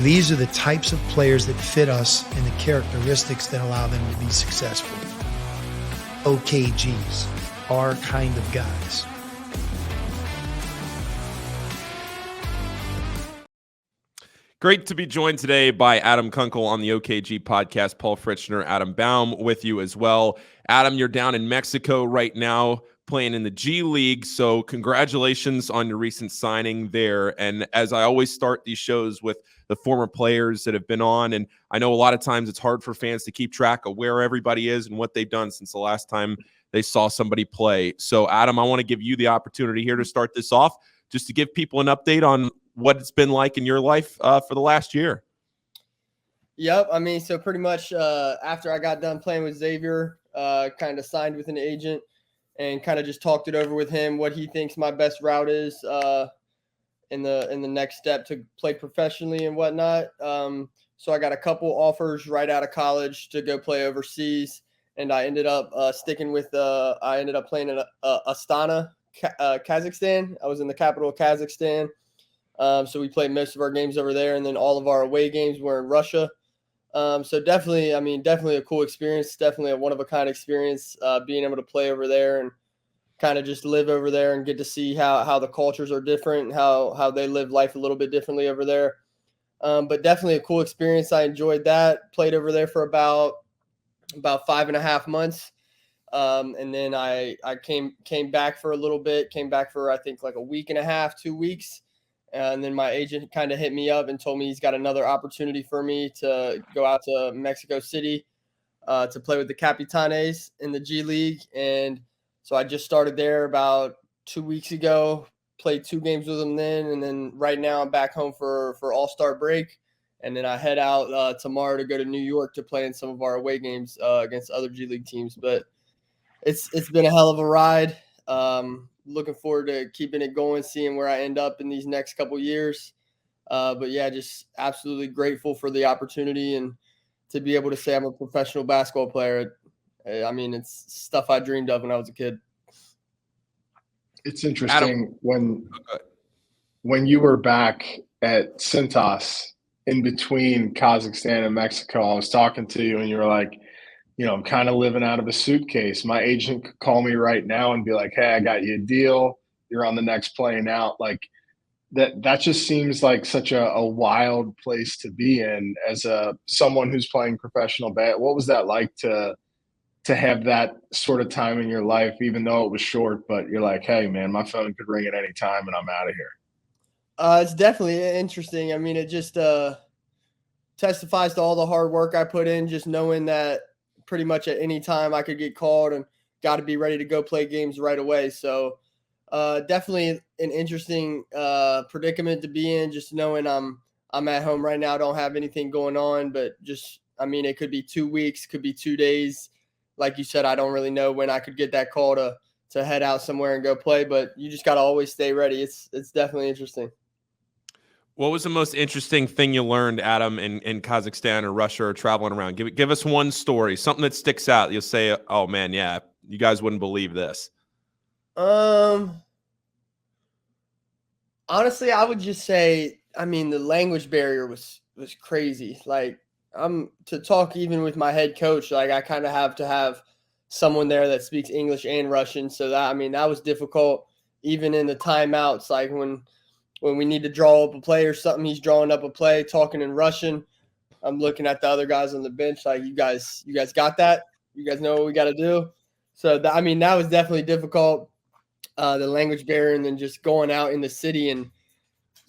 These are the types of players that fit us and the characteristics that allow them to be successful. OKGs, our kind of guys. Great to be joined today by Adam Kunkel on the OKG podcast. Paul Fritschner, Adam Baum with you as well. Adam, you're down in Mexico right now playing in the G League, so congratulations on your recent signing there. And as I always start these shows with the former players that have been on, and I know a lot of times it's hard for fans to keep track of where everybody is and what they've done since the last time they saw somebody play. So, Adam, I want to give you the opportunity here to start this off, just to give people an update on what it's been like in your life for the last year. Yep. I mean, so pretty much after I got done playing with Xavier, kind of signed with an agent and kind of just talked it over with him, what he thinks my best route is in the next step to play professionally and whatnot. So I got a couple offers right out of college to go play overseas. And I ended up sticking with I ended up playing in Astana, Kazakhstan. I was in the capital of Kazakhstan. So we played most of our games over there, and then all of our away games were in Russia. So definitely a cool experience, definitely a one-of-a-kind experience, being able to play over there and kind of just live over there and get to see how the cultures are different and how they live life a little bit differently over there. But definitely a cool experience. I enjoyed that. Played over there for about 5.5 months. And then I came back for a little bit, came back for, I think, like a week and a half, 2 weeks. And then my agent kind of hit me up and told me he's got another opportunity for me to go out to Mexico City to play with the Capitanes in the G League. And so I just started there about 2 weeks ago, played 2 games with them then. And then right now I'm back home for All-Star break. And then I head out tomorrow to go to New York to play in some of our away games against other G League teams. But it's been a hell of a ride. Looking forward to keeping it going, seeing where I end up in these next couple years. But yeah, just absolutely grateful for the opportunity and to be able to say I'm a professional basketball player. I mean, it's stuff I dreamed of when I was a kid. It's interesting when you were back at Cintas in between Kazakhstan and Mexico, I was talking to you and you were like, you know, I'm kind of living out of a suitcase. My agent could call me right now and be like, hey, I got you a deal. You're on the next plane out. Like that just seems like such a wild place to be in as someone who's playing professional bat. What was that like to have that sort of time in your life, even though it was short, but you're like, hey man, my phone could ring at any time and I'm out of here. It's definitely interesting. I mean, it just testifies to all the hard work I put in, just knowing that pretty much at any time I could get called and got to be ready to go play games right away. So definitely an interesting predicament to be in, just knowing I'm at home right now. I don't have anything going on, but just, I mean, it could be 2 weeks, could be 2 days. Like you said, I don't really know when I could get that call to head out somewhere and go play, but you just got to always stay ready. It's definitely interesting. What was the most interesting thing you learned, Adam, in Kazakhstan or Russia or traveling around? Give us one story, something that sticks out. You'll say, oh, man, yeah, you guys wouldn't believe this. Honestly, I would just say, I mean, the language barrier was crazy. Like, to talk even with my head coach, like I kind of have to have someone there that speaks English and Russian. So that was difficult. Even in the timeouts, like when we need to draw up a play or something, he's drawing up a play, talking in Russian. I'm looking at the other guys on the bench like, you guys got that? You guys know what we got to do? So, that was definitely difficult, the language barrier, and then just going out in the city and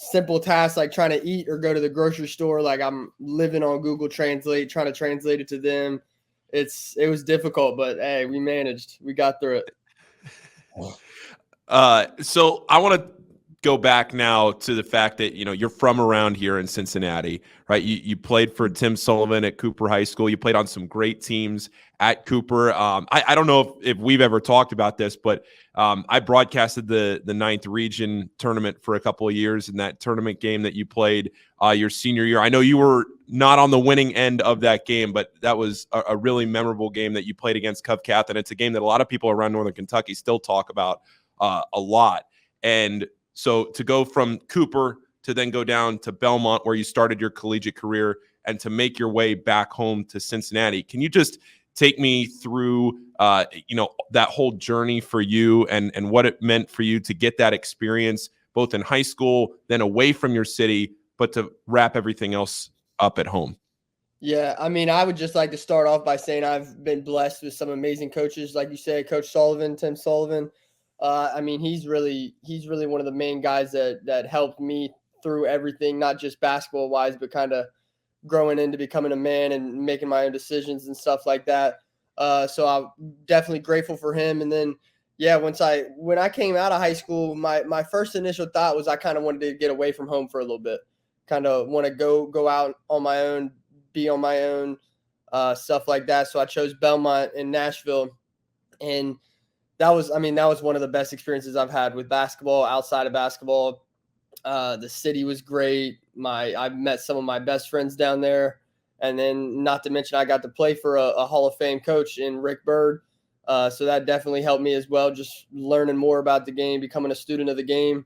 simple tasks like trying to eat or go to the grocery store. Like I'm living on Google Translate, trying to translate it to them. It was difficult, but hey, we managed. We got through it. So I want to go back now to the fact that, you know, you're from around here in Cincinnati, right? You played for Tim Sullivan at Cooper High School. You played on some great teams at Cooper. I don't know if we've ever talked about this, but I broadcasted the 9th region tournament for a couple of years in that tournament game that you played your senior year. I know you were not on the winning end of that game, but that was a really memorable game that you played against Cov Cath, and it's a game that a lot of people around Northern Kentucky still talk about a lot. And so to go from Cooper to then go down to Belmont where you started your collegiate career and to make your way back home to Cincinnati. Can you just take me through, that whole journey for you and what it meant for you to get that experience both in high school, then away from your city, but to wrap everything else up at home? Yeah, I mean, I would just like to start off by saying I've been blessed with some amazing coaches, like you said, Coach Sullivan, Tim Sullivan. I mean, he's really one of the main guys that helped me through everything, not just basketball wise, but kind of growing into becoming a man and making my own decisions and stuff like that. So I'm definitely grateful for him. And then, yeah, when I came out of high school, my first initial thought was I kind of wanted to get away from home for a little bit, kind of want to go out on my own, be on my own, stuff like that. So I chose Belmont in Nashville, and that was one of the best experiences I've had with basketball, outside of basketball. The city was great. I met some of my best friends down there. And then not to mention I got to play for a Hall of Fame coach in Rick Byrd. So that definitely helped me as well, just learning more about the game, becoming a student of the game.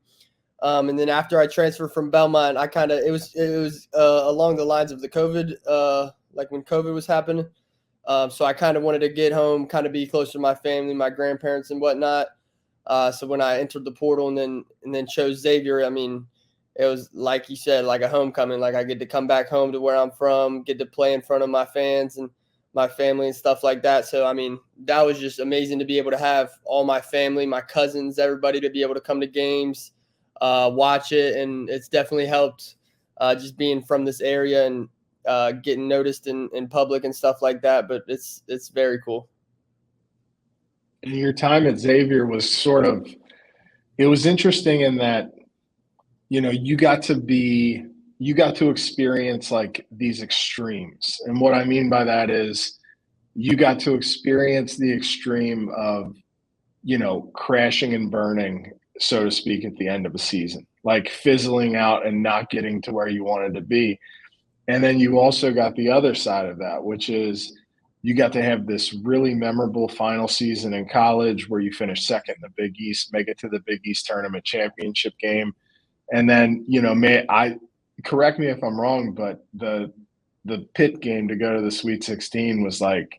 And then after I transferred from Belmont, it was along the lines of the COVID, like when COVID was happening. So I kind of wanted to get home, kind of be closer to my family, my grandparents and whatnot. So when I entered the portal and then chose Xavier, I mean, it was like you said, like a homecoming. Like I get to come back home to where I'm from, get to play in front of my fans and my family and stuff like that. So, I mean, that was just amazing to be able to have all my family, my cousins, everybody to be able to come to games, watch it. And it's definitely helped just being from this area and getting noticed in public and stuff like that. But it's very cool. And your time at Xavier was it was interesting in that, you got to experience like these extremes. And what I mean by that is you got to experience the extreme of, crashing and burning, so to speak, at the end of a season, like fizzling out and not getting to where you wanted to be. And then you also got the other side of that, which is you got to have this really memorable final season in college where you finish second in the Big East, make it to the Big East tournament championship game. And then, correct me if I'm wrong, but the Pitt game to go to the Sweet 16 was like,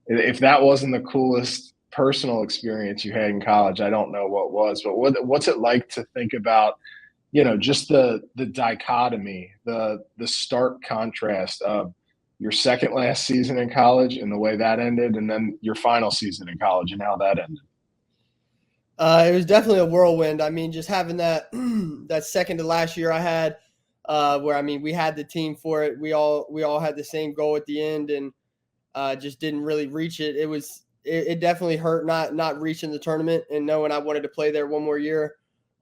if that wasn't the coolest personal experience you had in college, I don't know what was. But what's it like to think about, just the dichotomy, the stark contrast of your second last season in college and the way that ended, and then your final season in college and how that ended? It was definitely a whirlwind. I mean, just having that that second to last year I had, where we had the team for it. We all had the same goal at the end, and just didn't really reach it. It definitely hurt not reaching the tournament and knowing I wanted to play there one more year.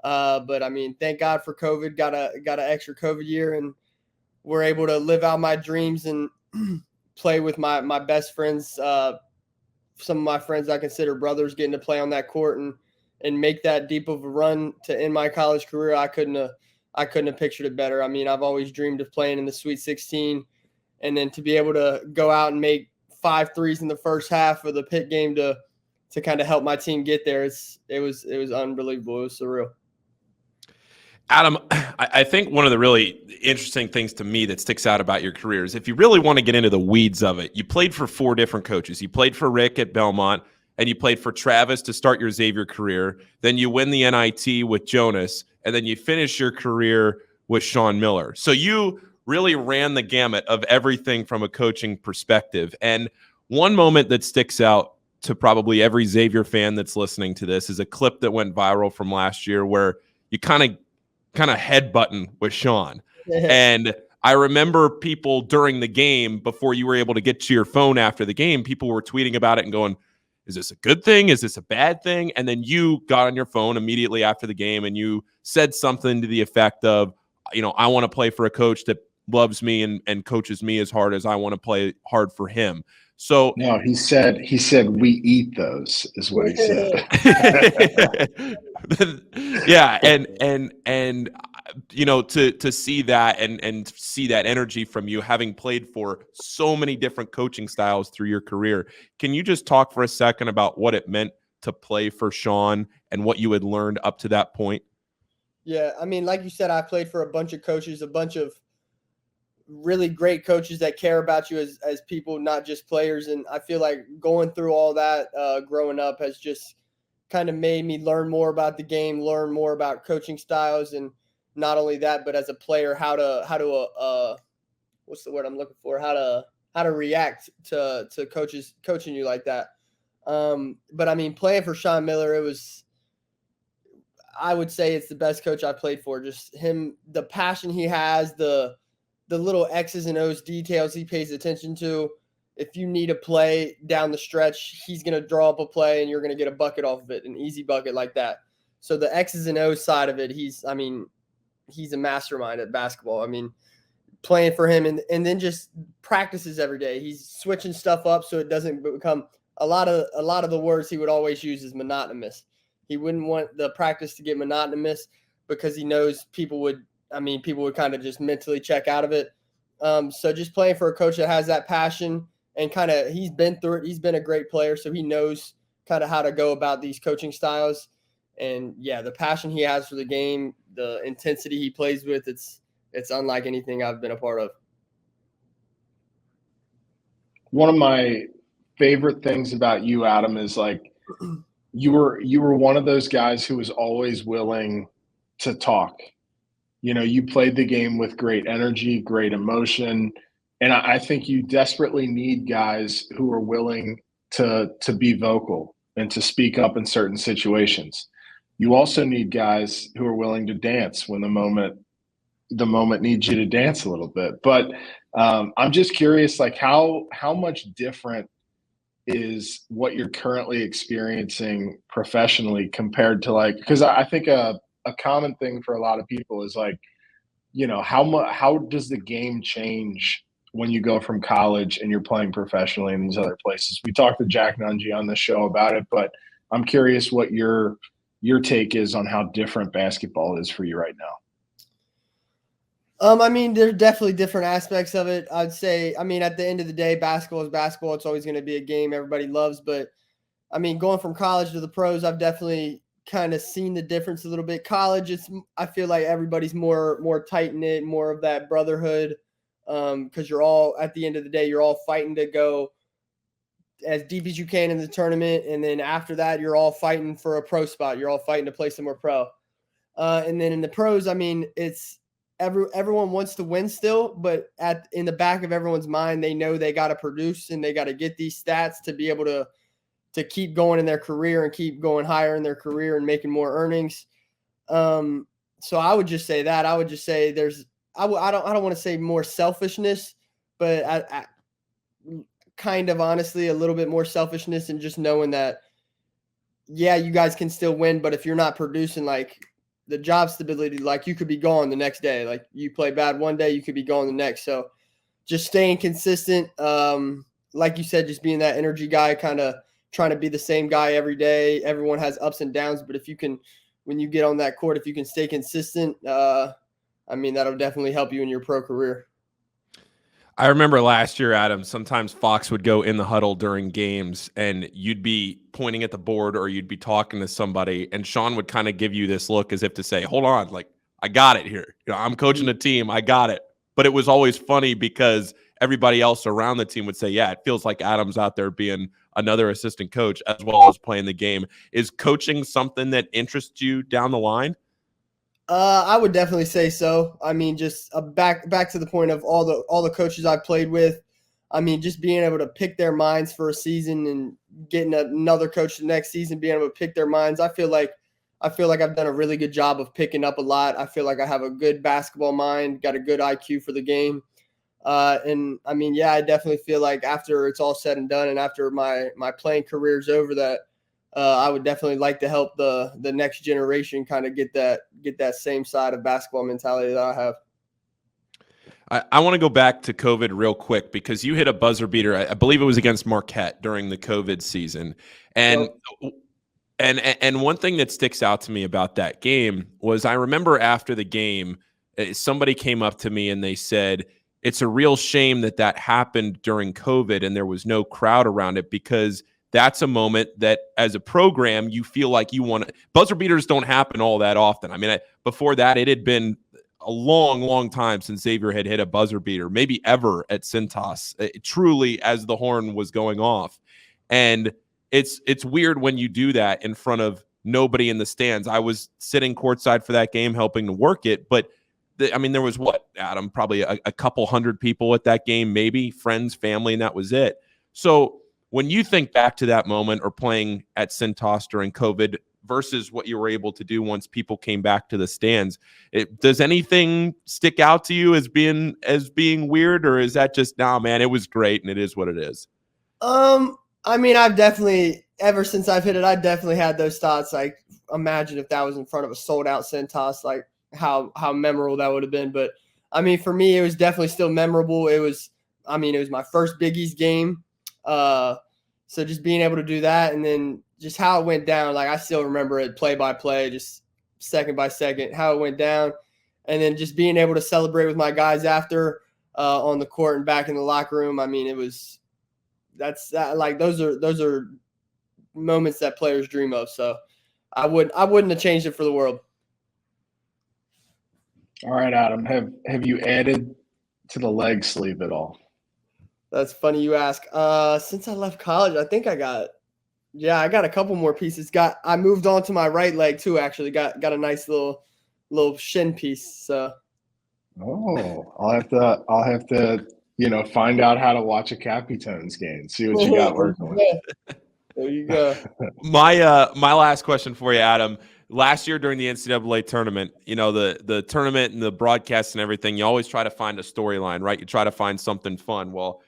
But thank God for COVID. Got an extra COVID year, and we're able to live out my dreams and play with my best friends. Some of my friends I consider brothers, getting to play on that court and make that deep of a run to end my college career. I couldn't have pictured it better. I've always dreamed of playing in the Sweet 16, and then to be able to go out and make 5 threes in the first half of the Pitt game to kind of help my team get there. It was unbelievable. It was surreal. Adam, I think one of the really interesting things to me that sticks out about your career is if you really want to get into the weeds of it, you played for 4 different coaches. You played for Rick at Belmont, and you played for Travis to start your Xavier career. Then you win the NIT with Jonas, and then you finish your career with Sean Miller. So you really ran the gamut of everything from a coaching perspective. And one moment that sticks out to probably every Xavier fan that's listening to this is a clip that went viral from last year where you kind of headbutting with Sean. And I remember people during the game, before you were able to get to your phone after the game, people were tweeting about it and going, is this a good thing? Is this a bad thing? And then you got on your phone immediately after the game and you said something to the effect of, I want to play for a coach that loves me and coaches me as hard as I want to play hard for him. So no, he said we eat those is what he said. Yeah, and to see that and see that energy from you, having played for so many different coaching styles through your career. Can you just talk for a second about what it meant to play for Sean and what you had learned up to that point? Yeah, I mean, like you said, I played for a bunch of coaches, a bunch of really great coaches that care about you as people, not just players. And I feel like going through all that growing up has just kind of made me learn more about the game, learn more about coaching styles, and not only that, but as a player, how to what's the word I'm looking for? How to react to coaches coaching you like that. But I mean, playing for Sean Miller, I would say it's the best coach I played for. Just him, the passion he has, the little X's and O's details he pays attention to. If you need a play down the stretch, he's going to draw up a play and you're going to get a bucket off of it, an easy bucket like that. So the X's and O's side of it, he's a mastermind at basketball. I mean, playing for him and then just practices every day. He's switching stuff up so it doesn't become a lot of the words he would always use is monotonous. He wouldn't want the practice to get monotonous because he knows people would kind of just mentally check out of it. So just playing for a coach that has that passion and kind of he's been through it. He's been a great player, so he knows kind of how to go about these coaching styles. And yeah, the passion he has for the game, the intensity he plays with, it's unlike anything I've been a part of. One of my favorite things about you, Adam, is like you were one of those guys who was always willing to talk. You know, you played the game with great energy, great emotion, and I think you desperately need guys who are willing to be vocal and to speak up in certain situations. You also need guys who are willing to dance when the moment needs you to dance a little bit. But I'm just curious, like how much different is what you're currently experiencing professionally compared to like, because I think a common thing for a lot of people is like, you know, how does the game change when you go from college and you're playing professionally in these other places? We talked to Jack Nungy on the show about it, but I'm curious what your take is on how different basketball is for you right now. I mean, there's definitely different aspects of it. I'd say, I mean, at the end of the day, basketball is basketball. It's always going to be a game everybody loves. But, I mean, going from college to the pros, I've definitely kind of seen the difference a little bit. College, I feel like everybody's more tight-knit, more of that brotherhood because you're all, at the end of the day, you're all fighting to go as deep as you can in the tournament. And then after that, you're all fighting for a pro spot. You're all fighting to play somewhere pro. And then in the pros, I mean, it's – everyone wants to win still, but in the back of everyone's mind, they know they got to produce and they got to get these stats to be able to keep going in their career and keep going higher in their career and making more earnings. So I would just say that. I would just say I don't want to say more selfishness, but I kind of honestly a little bit more selfishness and just knowing that, yeah, you guys can still win, but if you're not producing, like the job stability, like you could be gone the next day. Like you play bad one day, you could be gone the next. So just staying consistent. Like you said, just being that energy guy, kind of trying to be the same guy every day. Everyone has ups and downs, but if you can, when you get on that court, if you can stay consistent, I mean, that'll definitely help you in your pro career. I remember last year, Adam, sometimes Fox would go in the huddle during games and you'd be pointing at the board or you'd be talking to somebody and Sean would kind of give you this look as if to say, hold on, like, I got it here. You know, I'm coaching a team. I got it. But it was always funny because everybody else around the team would say, yeah, it feels like Adam's out there being another assistant coach as well as playing the game. Is coaching something that interests you down the line? I would definitely say so. I mean, just back to the point of all the coaches I've played with. I mean, just being able to pick their minds for a season and getting another coach the next season, being able to pick their minds. I feel like I've done a really good job of picking up a lot. I feel like I have a good basketball mind, got a good IQ for the game. And I mean, yeah, I definitely feel like after it's all said and done and after my playing career is over, that I would definitely like to help the next generation kind of get that same side of basketball mentality that I have. I want to go back to COVID real quick because you hit a buzzer beater. I believe it was against Marquette during the COVID season. And one thing that sticks out to me about that game was I remember after the game, somebody came up to me and they said, it's a real shame that happened during COVID and there was no crowd around it because that's a moment that as a program, you feel like you want to. Buzzer beaters don't happen all that often. I mean, before that, it had been a long, long time since Xavier had hit a buzzer beater, maybe ever at Cintas, truly as the horn was going off. And it's weird when you do that in front of nobody in the stands. I was sitting courtside for that game helping to work it, but there was what, Adam, probably a couple hundred people at that game, maybe friends, family, and that was it. So when you think back to that moment or playing at Cintas during COVID versus what you were able to do once people came back to the stands, does anything stick out to you as being weird, or is that just, nah, man, it was great and it is what it is? I've definitely, ever since I've hit it, I definitely had those thoughts. Like, imagine if that was in front of a sold out Cintas, like how memorable that would have been. But I mean, for me, it was definitely still memorable. It was my first Big East game. So just being able to do that, and then just how it went down, like I still remember it play by play, just second by second, how it went down. And then just being able to celebrate with my guys after on the court and back in the locker room. I mean, those are moments that players dream of. So I wouldn't have changed it for the world. All right, Adam, have you added to the leg sleeve at all? That's funny you ask. Since I left college, I think I got a couple more pieces. I moved on to my right leg too, actually. Got a nice little shin piece. So I'll have to find out how to watch a Capitones game, see what you got working with. There you go. My last question for you, Adam. Last year during the NCAA tournament, the tournament and the broadcast and everything, you always try to find a storyline, right? You try to find something fun. Well,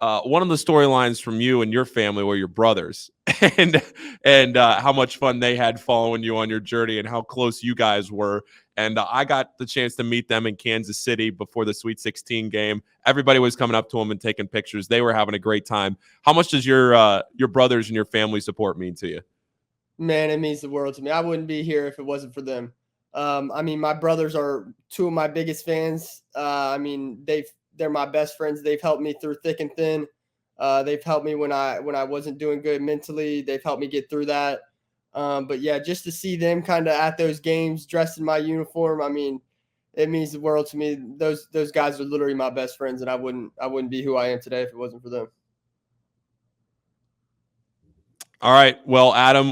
one of the storylines from you and your family were your brothers, and how much fun they had following you on your journey and how close you guys were. And I got the chance to meet them in Kansas City before the Sweet 16 game. Everybody was coming up to them and taking pictures. They were having a great time. How much does your brothers and your family support mean to you? Man, it means the world to me. I wouldn't be here if it wasn't for them. My brothers are two of my biggest fans. They're my best friends. They've helped me through thick and thin. They've helped me when I wasn't doing good mentally. They've helped me get through that. But yeah, just to see them kind of at those games dressed in my uniform, it means the world to me. Those guys are literally my best friends, and I wouldn't be who I am today if it wasn't for them. All right. Well, Adam,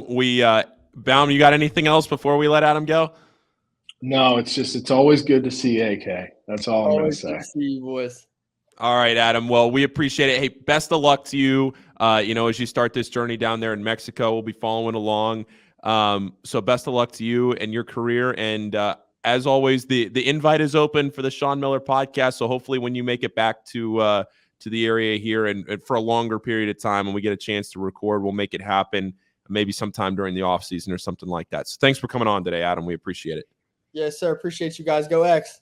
Baum, you got anything else before we let Adam go? No, it's always good to see AK. That's all I'm going to say. Good to see you, boys. All right, Adam. Well, we appreciate it. Hey, best of luck to you. As you start this journey down there in Mexico, we'll be following along. So best of luck to you and your career. And as always, the invite is open for the Sean Miller podcast. So hopefully when you make it back to the area here and for a longer period of time and we get a chance to record, we'll make it happen maybe sometime during the off season or something like that. So thanks for coming on today, Adam. We appreciate it. Yes, sir. Appreciate you guys. Go X.